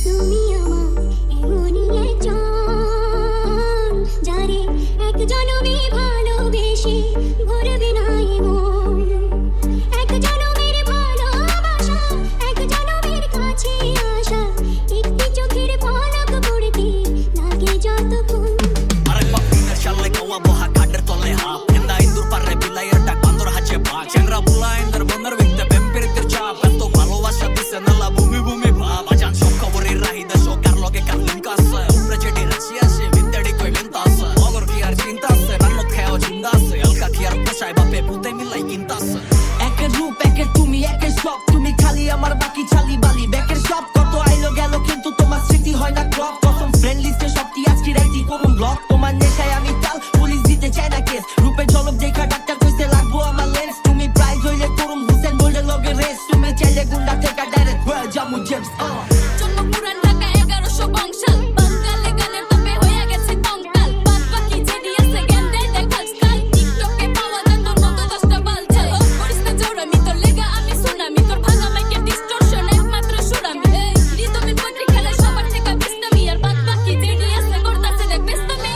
তুমি আমার এমনই একজন যারে এক জনমে ভালোবেসে ভরবে না মন। এক জনমের ভালোবাসা, এক জনমের কাছে আসা, একটি চোখের পলক পড়তে লাগে যতক্ষণ। আরেকবার ফিনার শালে কাওয়া বহা কাটের তলে হাপ এন্দা ইন্দুর পারে বিলাইয়ের ডাক বান্দর হাজে ভাগ চেংরা বুলা ইন্দর বন্দর বিকতে বেম্পিরিতের চাপ এত ভালোবাসা দিছে নালা ভূমি ভূমি ভাব আজান সব খবরের রাহিদা সকার লগে কার লিঙ্ক আছে উপরে যেটি রাশি আছে ভিতরে কই বিন্তা আছে অগর কি আর চিন্তা আছে রান্ন খেও জিন্দা আছে এলকা কি আর পোষায় বাপে পুতে মিলাই কিনতা আছে একের রূপ একের তুমি একের সব তুমি খালি আমার বাকি চালি বালি ব্যাকের সব কত আইলো গেল কিন্তু তোমার স্মৃতি হয় না ক্রপ কসম ফ্রেন্ড লিস্টে সবটি আজকে রাইটি করুন ব্লক তোমার নেশায় আমি চাল পুলিশ দিতে চাই না কেস রূপে ঝলক দেখা ডাক্তার কইতে লাগবো আমার লেন্স তুমি প্রাইজ হইলে করুন হুসেন বললে লগে রেস তুমি চাইলে গুন্ডা থেকে ডাইরেক্ট হয়ে যাবো জেমস জন্ম পুরান ঢাকা 1100 বংশাল বাঙালি গানের তবে হয়ে গেছে কঙ্কাল বাদ বাকি যেটি আছে জ্ঞান দেয় দেখ আজকাল টিকটকে পাওয়া যায় তোর মতো 10টা বালছাল করিস না জোরামি তোর লেগা আমি সুনামি তোর ভাঙা মাইকে ডিস্টরশন একমাত্র সুরামি রিদমে পট্রি খেলে সবার থেকে বিস্তামি আর বাদ বাকি যেটি আছে করতাছে দেখ বিস্তামি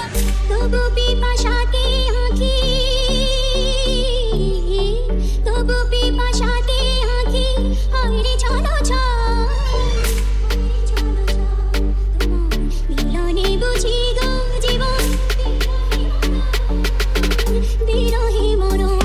তবু পিপাসাতে আঁখি, তবু পিপাসাতে আঁখি হায়রে চলো মিলনে বুঝি গো জীবন বিরহে মরণ।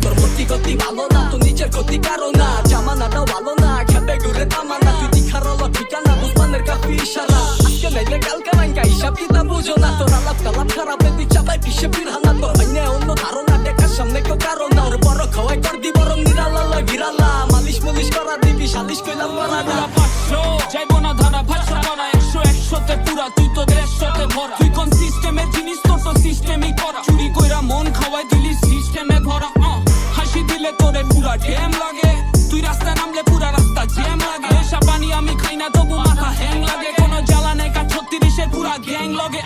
তোর মতি গতি ভালো না তো নিজের গতি কারো না জামানাটাও ভালো না খেতে ঘুরে তামানা তুই দিখার হলো ঠিকানা বুঝবানের কাপি ইশারা আজকে নাইলে কালকে নাইকা হিসাব কিতাব বুঝো না তোর আলাপ কালাপ খারাপে তুই চাপাই পিসে পিরহানা তোর হইনে অন্য ধারণা দেখার সামনে কেউ কারো না ওর বড় খাওয়াই কর দি বরং নিরালা লয় বিরালা মালিশ মুলিশ করা দিবি সালিশ কইলাম করা না 500 যাইবো না ধারা ভাষা করা 100-100তে পুরা তুই তো 150তে ভরা তুই কোন সিস্টেমের জিনিস তোর তো সিস্টেমই করা চুরি কইরা মন খাওয়াই দিলি সিস্টেমে ভরা হাসি দিলে তোরে পুরা ঢেম লাগে তুই রাস্তা নামলে পুরা রাস্তা জ্যাম লাগে এসা পানি আমি খাই না তবু মাথা হ্যাং লাগে কোনো জ্বালা নেই কা 36-এর পুরা গ্যাং লগে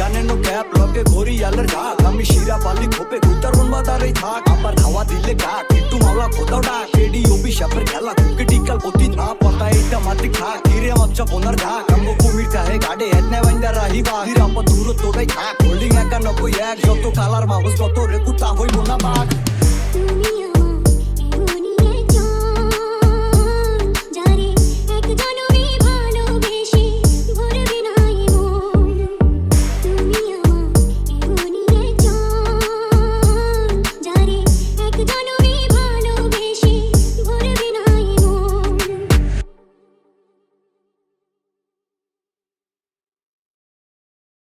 গানে নো ক্যাপ লগে ঘড়ি আলের ঝাঁক আমি শিরা পালি খোপে কুইতার উন্মাদারেই থাক আবার খাওয়া দিলে কাক একটু মাওলা কোথাও ডাক এডি অভিশাপের খেলা কুকে টিকাল পতি না পাতা এইটা মাটি খা কিরে মাচ্চা বোনার ঝাঁক আমগো কুমির চাহে গাড়ে এনে বাইন্দা রাহিবা হিরাপা দূর তোরাই থাক হোল্ডিং 91 যত কালার মাউস তত রে কুতা হইব না বাঘ তুমি